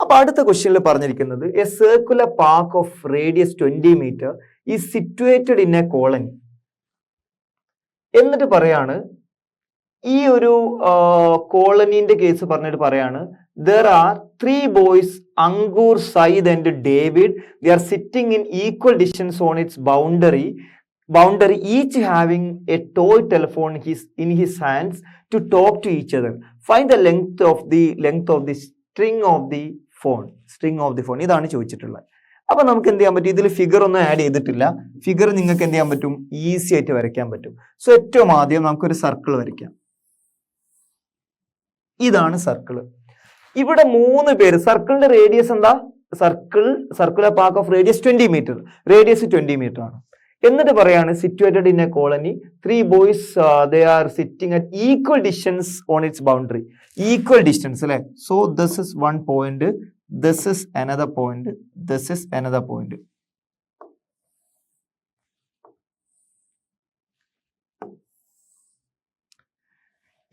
അപ്പൊ അടുത്ത ക്വസ്റ്റ്യനിൽ പറഞ്ഞിരിക്കുന്നത് a circular park of radius 20 metre is situated in a colony. എന്നിട്ട് പറയാണ് ഈ ഒരു കോളനീന്റെ കേസ് പറഞ്ഞിട്ട് പറയാണ് there are 3 boys, Angur, Said and David. They are sitting in equal distance on its boundary, each having a toy telephone in his hands to talk to each other. Find the length of the string of the phone. ഇതാണ് ചോദിച്ചിട്ടുള്ളത്. അപ്പൊ നമുക്ക് എന്ത് ചെയ്യാൻ പറ്റും, ഇതിൽ figure ഒന്നും add ചെയ്തിട്ടില്ല. ഫിഗർ നിങ്ങൾക്ക് എന്ത് ചെയ്യാൻ പറ്റും, ഈസി ആയിട്ട് വരയ്ക്കാൻ പറ്റും. സോ ഏറ്റവും ആദ്യം നമുക്കൊരു സർക്കിൾ വരയ്ക്കാം. ഇതാണ് സർക്കിള്. ഇവിടെ 3 പേര്. സർക്കിളിന്റെ റേഡിയസ് എന്താ, circular park of radius 20 metre, radius 20 metre ആണ്. എന്നിട്ട് പറയാണ് situated in a colony, 3 boys they are sitting at equal distance on its boundary. Equal distance അല്ലെ. So this is 1 point, this is another point, this is another point.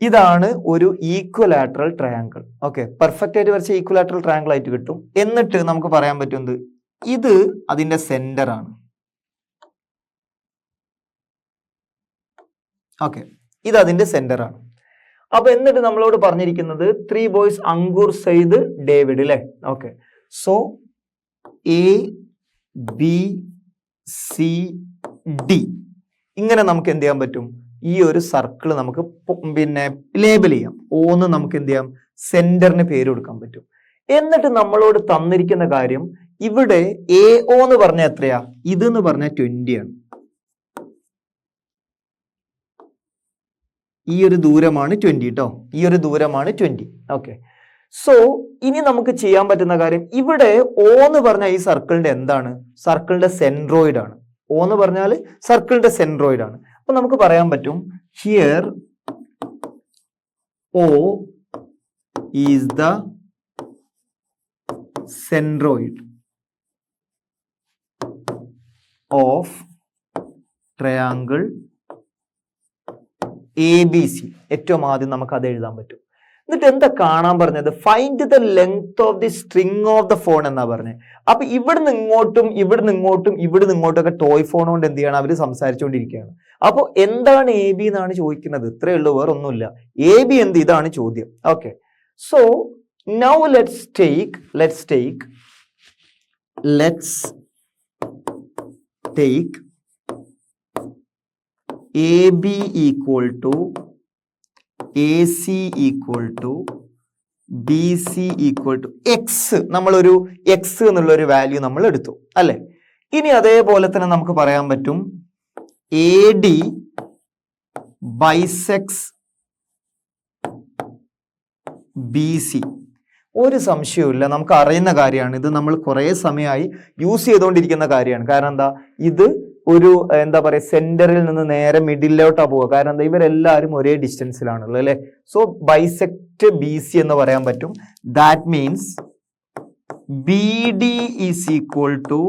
ഇതാണ് ഒരു equilateral triangle. Okay, perfect ആയിട്ട് വരച്ച equilateral triangle ആയിട്ട് കിട്ടും. എന്നിട്ട് നമുക്ക് പറയാൻ പറ്റുന്നത് ഇത് അതിന്റെ സെന്റർ ആണ്. ഓക്കെ, ഇത് അതിന്റെ സെന്റർ ആണ്. അപ്പൊ എന്നിട്ട് നമ്മളോട് പറഞ്ഞിരിക്കുന്നത് 3 ബോയ്സ് അങ്കൂർ, സയ്യിദ്, ഡേവിഡ് അല്ലെ. Okay, so A B C D ഇങ്ങനെ നമുക്ക് എന്ത് ചെയ്യാൻ പറ്റും, ഈ ഒരു സർക്കിൾ നമുക്ക് പിന്നെ ലേബൽ ചെയ്യാം. ഓന്ന് നമുക്ക് എന്ത് ചെയ്യാം, സെന്ററിന് പേര് കൊടുക്കാൻ പറ്റും. എന്നിട്ട് നമ്മളോട് തന്നിരിക്കുന്ന കാര്യം ഇവിടെ എ ഒ എന്ന് പറഞ്ഞാൽ എത്രയാ, ഇതെന്ന് പറഞ്ഞാൽ 20 ആണ്. ഈ ഒരു ദൂരമാണ് 20 കേട്ടോ, ഈ ഒരു ദൂരമാണ് 20. ഓക്കെ, സോ ഇനി നമുക്ക് ചെയ്യാൻ പറ്റുന്ന കാര്യം ഇവിടെ ഓ എന്ന് പറഞ്ഞാൽ ഈ സർക്കിളിന്റെ എന്താണ്, സർക്കിളിന്റെ സെൻട്രോയിഡ് ആണ്. ഓ എന്ന് പറഞ്ഞാൽ സർക്കിളിന്റെ സെൻട്രോയിഡ് ആണ്. അപ്പൊ നമുക്ക് പറയാൻ പറ്റും here O is the centroid of triangle ABC. ഏറ്റവും ആദ്യം നമുക്ക് അത് എഴുതാൻ പറ്റും. എന്നിട്ട് എന്താ കാണാൻ പറഞ്ഞത്, find the length of the string of the phone എന്നാ പറഞ്ഞത്. അപ്പൊ ഇവിടുന്ന് ഇങ്ങോട്ടും ഇവിടുന്ന് ഇങ്ങോട്ടും ഒക്കെ ടോയ് ഫോൺ കൊണ്ട് എന്ത് ചെയ്യണം, അവര് സംസാരിച്ചുകൊണ്ടിരിക്കുകയാണ്. അപ്പൊ എന്താണ് AB എന്നാണ് ചോദിക്കുന്നത്. ഇത്രയേ ഉള്ളൂ, വേറെ ഒന്നുമില്ല. AB എന്ത്, ഇതാണ് ചോദ്യം. Okay, so now let's take AB equal to AC equal to BC equal to X. നമ്മളൊരു X എന്നുള്ള ഒരു വാല്യൂ നമ്മൾ എടുത്തു അല്ലെ. ഇനി അതേപോലെ തന്നെ നമുക്ക് പറയാൻ പറ്റും AD ബൈസെക്സ് BC. ഒരു സംശയവുമില്ല, നമുക്ക് അറിയുന്ന കാര്യമാണ്. ഇത് നമ്മൾ കുറെ സമയമായി യൂസ് ചെയ്തുകൊണ്ടിരിക്കുന്ന കാര്യമാണ്. കാരണം എന്താ, ഇത് ഒരു എന്താ പറയുക, സെന്ററിൽ നിന്ന് നേരെ മിഡിലോട്ടാ പോവുക. കാരണം എന്താ, ഇവരെല്ലാവരും ഒരേ ഡിസ്റ്റൻസിലാണുള്ളത് അല്ലെ. സോ ബൈസെക്ട് BC എന്ന് പറയാൻ പറ്റും. That means BD is equal to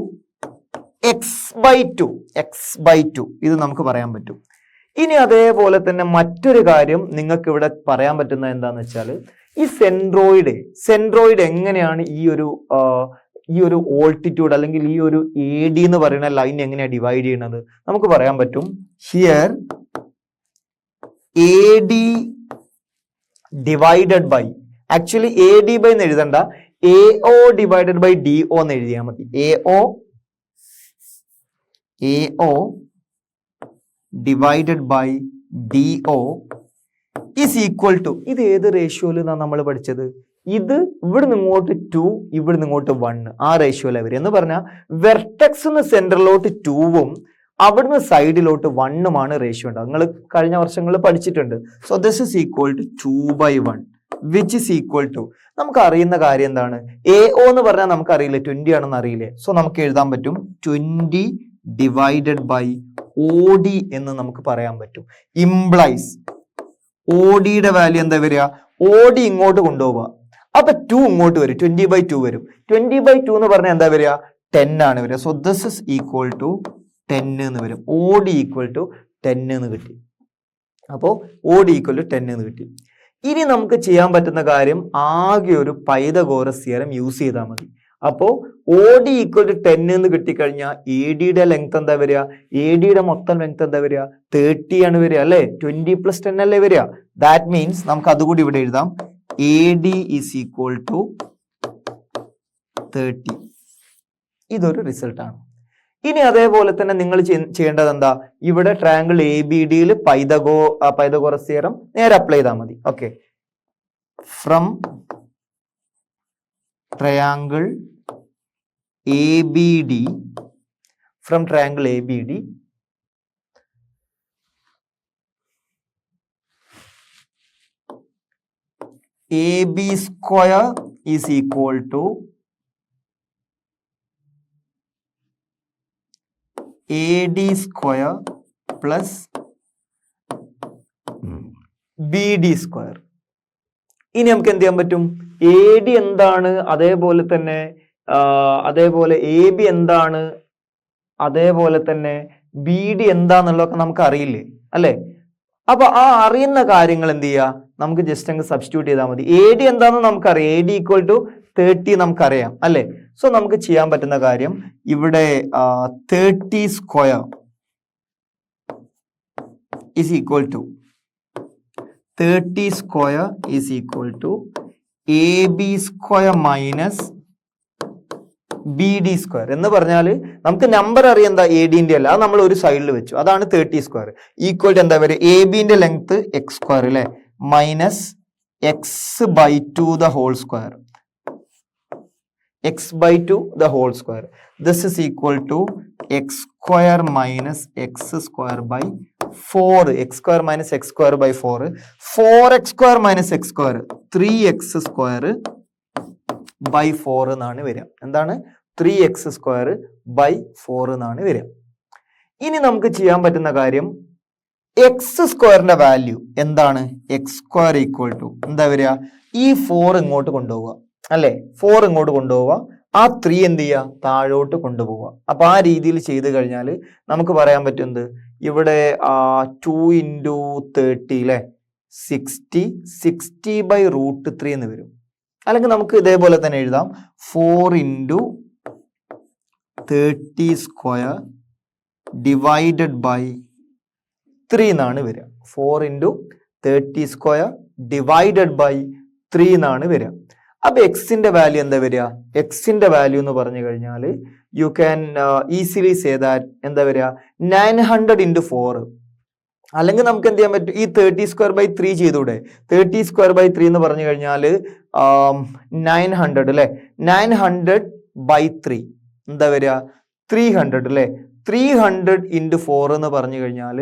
x/2. ഇത് നമുക്ക് പറയാൻ പറ്റും. ഇനി അതേപോലെ തന്നെ മറ്റൊരു കാര്യം നിങ്ങൾക്ക് ഇവിടെ പറയാൻ പറ്റുന്നത് എന്താന്ന് വെച്ചാൽ, ഈ സെൻട്രോയിഡ് എങ്ങനെയാണ് ഈ ഒരു ഓൾട്ടിറ്റ്യൂഡ് അല്ലെങ്കിൽ ഈ ഒരു AD എന്ന് പറയുന്ന ലൈൻ എങ്ങനെയാണ് ഡിവൈഡ് ചെയ്യുന്നത് നമുക്ക് പറയാൻ പറ്റും. Here AD divided by, actually AD by എന്ന് എഴുതണ്ട, AO ഡിവൈഡഡ് ബൈ DO എന്ന് എഴുതിയാൽ മതി. AO divided by DO is equal to, ഇത് ഏത് റേഷ്യോയിലാണ് നമ്മൾ പഠിച്ചത്, ഇത് ഇവിടുന്ന് ഇങ്ങോട്ട് 2, ഇവിടുന്ന് ഇങ്ങോട്ട് 1, ആ റേഷ്യോയിലാണ് വരിക. എന്ന് പറഞ്ഞാൽ വെർട്ടെക്സ് സെന്ററിലോട്ട് 2ഉം അവിടുന്ന് സൈഡിലോട്ട് 1ഉമാണ് റേഷ്യോ ഉണ്ടാവും. നിങ്ങൾ കഴിഞ്ഞ വർഷങ്ങളിൽ പഠിച്ചിട്ടുണ്ട്. So this is equal to 2/1 which is equal to, നമുക്ക് അറിയുന്ന കാര്യം എന്താണ്, AO എന്ന് പറഞ്ഞാൽ നമുക്ക് അറിയില്ലേ, 20 ആണെന്ന് അറിയില്ലേ. സോ നമുക്ക് എഴുതാൻ പറ്റും 20 ഡിവൈഡഡ് ബൈ OD എന്ന് നമുക്ക് പറയാൻ പറ്റും. ഇംപ്ലൈസ് ODയുടെ വാല്യൂ എന്താ വരിക, OD ഇങ്ങോട്ട് കൊണ്ടുപോവുക, അപ്പൊ 2 ഇങ്ങോട്ട് വരും, 20/2 വരും. 20/2 എന്ന് പറഞ്ഞാൽ എന്താ വരിക, 10 ആണ് വരിക. So this is equal to 10 എന്ന് വരും. OD ഈക്വൽ ടു 10 എന്ന് കിട്ടി. അപ്പോൾ OD ഈക്വൽ ടു 10 എന്ന് കിട്ടി. ഇനി നമുക്ക് ചെയ്യാൻ പറ്റുന്ന കാര്യം ആകെ ഒരു പൈതഗോറസ് തിയറം യൂസ് ചെയ്താൽ മതി. അപ്പോൾ OD ഈക്വൽ ടു 10 എന്ന് കിട്ടിക്കഴിഞ്ഞാൽ ADയുടെ ലെങ്ത് എന്താ വരിക? ADയുടെ മൊത്തം ലെങ്ത് എന്താ വരിക? 30 ആണ് വരിക അല്ലെ? 20 + 10 അല്ലേ വരിക? ദാറ്റ് മീൻസ് നമുക്ക് അതുകൂടി ഇവിടെ എഴുതാം. AD is equal to 30. ഇതൊരു റിസൾട്ടാണ്. ഇനി അതേപോലെ തന്നെ നിങ്ങൾ ചെയ്യേണ്ടത് എന്താ? ഇവിടെ ട്രയാങ്കിൾ ABDയിൽ പൈതഗോറസ് തിയറം നേരെ അപ്ലൈ ചെയ്താൽ മതി. Okay, from triangle ABD, from triangle ABD, AB square is equal to AD square plus BD square. ഇനി നമുക്ക് എന്ത് ചെയ്യാൻ പറ്റും? AD എന്താണ്, അതേപോലെ തന്നെ AB എന്താണ്, അതേപോലെ തന്നെ BD എന്താന്നുള്ളതൊക്കെ നമുക്ക് അറിയില്ലേ അല്ലെ? അപ്പൊ ആ അറിയുന്ന കാര്യങ്ങൾ എന്ത് ചെയ്യുക? നമുക്ക് ജസ്റ്റ് അങ്ങ് സബ്സ്റ്റിറ്റ്യൂട്ട് ചെയ്താൽ മതി. AD എന്താണെന്ന് നമുക്കറിയാം. AD ഈക്വൽ ടു 30 നമുക്കറിയാം അല്ലെ? സോ നമുക്ക് ചെയ്യാൻ പറ്റുന്ന കാര്യം ഇവിടെ 30 square is equal to 30 square is equal to AB square minus BD square എന്ന് പറഞ്ഞാൽ നമുക്ക് നമ്പർ അറിയാം എന്താ? ADന്റെ അല്ല, അത് നമ്മൾ ഒരു സൈഡിൽ വെച്ചു. അതാണ് 30 സ്ക്വയർ ഈക്വൽ ടു എന്താ വരിക? ABന്റെ ലെങ്ത് x സ്ക്വയർ അല്ലെ, minus x/2 the whole square, x/2 the whole square. This is equal to x square minus x square by 4. x square minus x square by 4. 4x square minus x square 3x square by 4 എന്നാണ് വരിക. എന്താണ്? 3x square by 4 എന്നാണ് വരിക. ഇനി നമുക്ക് ചെയ്യാൻ പറ്റുന്ന കാര്യം x സ്ക്വയറിന്റെ വാല്യൂ എന്താണ്? x സ്ക്വയർ ഈക്വൽ ടു എന്താ വരിക? ഈ 4 ഇങ്ങോട്ട് കൊണ്ടുപോവുക അല്ലെ? 4 ഇങ്ങോട്ട് കൊണ്ടുപോവുക, ആ 3 എന്ത് ചെയ്യുക? താഴോട്ട് കൊണ്ടുപോവുക. അപ്പൊ ആ രീതിയിൽ ചെയ്ത് കഴിഞ്ഞാൽ നമുക്ക് പറയാൻ പറ്റുന്നത് ഇവിടെ 2 × 30 അല്ലെ, 60/√3 എന്ന് വരും. അല്ലെങ്കിൽ നമുക്ക് ഇതേപോലെ തന്നെ എഴുതാം 4 × 30 സ്ക്വയർ ഡിവൈഡഡ് ബൈ 3 എന്നാണ് വരിക. 4 × 30 സ്ക്വയർ ഡിവൈഡഡ് ബൈ 3 എന്നാണ് വരിക. അപ്പൊ എക്സിന്റെ വാല്യൂ എന്താ വരിക? എക്സിന്റെ വാല്യൂ എന്ന് പറഞ്ഞു കഴിഞ്ഞാൽ you can easily say that എന്താ വരിക? 900 × 4. അല്ലെങ്കിൽ നമുക്ക് എന്ത് ചെയ്യാൻ പറ്റും? ഈ 30 സ്ക്വയർ ബൈ 3 ചെയ്തൂടെ? 30 സ്ക്വയർ ബൈ 3 എന്ന് പറഞ്ഞു കഴിഞ്ഞാൽ 900 അല്ലെ, 900/3 എന്താ വരിക? 300 അല്ലെ. 300 × 4 എന്ന് പറഞ്ഞു കഴിഞ്ഞാൽ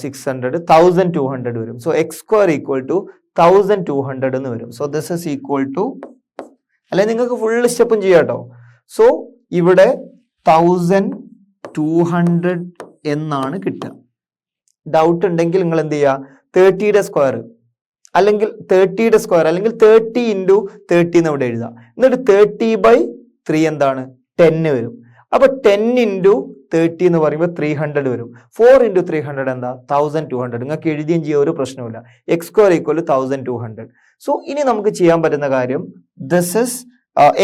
600, 1200 വരും. So x square equal to 1200 എന്ന് വരും. So this is equal to, അല്ലെ നിങ്ങൾക്ക് ഫുൾ സ്റ്റെപ്പും ചെയ്യാം കേട്ടോ. സോ ഇവിടെ 1200 എന്നാണ് കിട്ടുക. ഡൗട്ട് ഉണ്ടെങ്കിൽ നിങ്ങൾ എന്ത് ചെയ്യുക? 30യുടെ സ്ക്വയർ അല്ലെങ്കിൽ 30യുടെ സ്ക്വയർ അല്ലെങ്കിൽ 30 × 30 എന്ന് ഇവിടെ എഴുതുക. എന്നിട്ട് 30/3 എന്താണ്? 10 വരും. അപ്പൊ 10 × 30 എന്ന് പറയുമ്പോൾ 300 വരും. 4 × 300 എന്താ? 1200. നിങ്ങൾക്ക് എഴുതിയും ചെയ്യാൻ ഒരു പ്രശ്നമില്ല. x square equal to 1200. So ഇനി നമുക്ക് ചെയ്യാൻ പറ്റുന്ന കാര്യം ദിസ് ഇസ്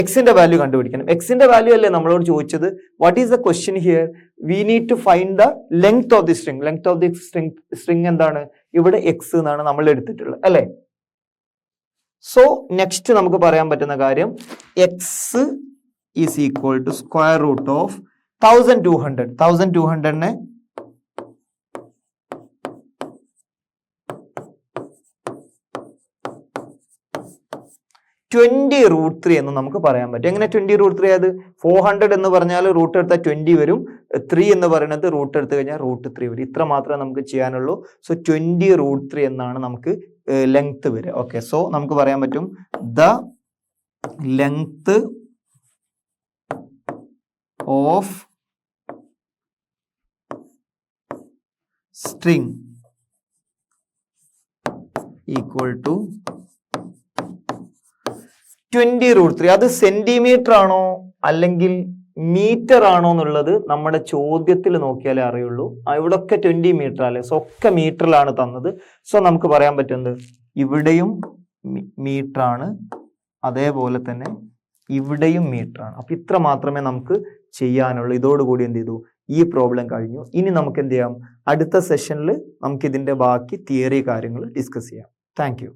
എക്സിന്റെ വാല്യൂ കണ്ടുപിടിക്കണം. എക്സിന്റെ വാല്യൂ അല്ലേ നമ്മളോട് ചോദിച്ചത്? What is the question here? We need to find the length of the string. Length of the string എന്താണ്? ഇവിടെ എക്സ് എന്നാണ് നമ്മൾ എടുത്തിട്ടുള്ളത് അല്ലെ? സോ നെക്സ്റ്റ് നമുക്ക് പറയാൻ പറ്റുന്ന കാര്യം x is equal to square root of 1200. 1200നെ 20√3 എന്ന് നമുക്ക് പറയാൻ പറ്റും. എങ്ങനെ 20√3 ആയത്? 400 എന്ന് പറഞ്ഞാൽ റൂട്ട് എടുത്താൽ 20 വരും. 3 എന്ന് പറയുന്നത് റൂട്ട് എടുത്തു കഴിഞ്ഞാൽ √3 വരും. ഇത്ര മാത്രമേ നമുക്ക് ചെയ്യാനുള്ളൂ. സോ 20√3 എന്നാണ് നമുക്ക് ലെങ്ത് വരിക. ഓക്കെ, സോ നമുക്ക് പറയാൻ പറ്റും the length of string equal to 20√3. അത് സെന്റിമീറ്റർ ആണോ അല്ലെങ്കിൽ മീറ്റർ ആണോ എന്നുള്ളത് നമ്മുടെ ചോദ്യത്തിൽ നോക്കിയാലേ അറിയുള്ളൂ. ഇവിടെ ഒക്കെ 20 മീറ്റർ അല്ലേ, സോ ഒക്കെ മീറ്ററിലാണ് തന്നത്. സോ നമുക്ക് പറയാൻ പറ്റുന്നത് ഇവിടെയും മീറ്റർ ആണ്, അതേപോലെ തന്നെ ഇവിടെയും മീറ്റർ ആണ്. അപ്പൊ ഇത്ര മാത്രമേ നമുക്ക് ചെയ്യാനുള്ളൂ. ഇതോടുകൂടി എന്ത് ചെയ്തു, ഈ പ്രോബ്ലം കഴിഞ്ഞു. ഇനി നമുക്ക് എന്ത് ചെയ്യാം, അടുത്ത സെഷനിൽ നമുക്ക് ഇതിന്റെ ബാക്കി തിയറി കാര്യങ്ങൾ ഡിസ്കസ് ചെയ്യാം. Thank you.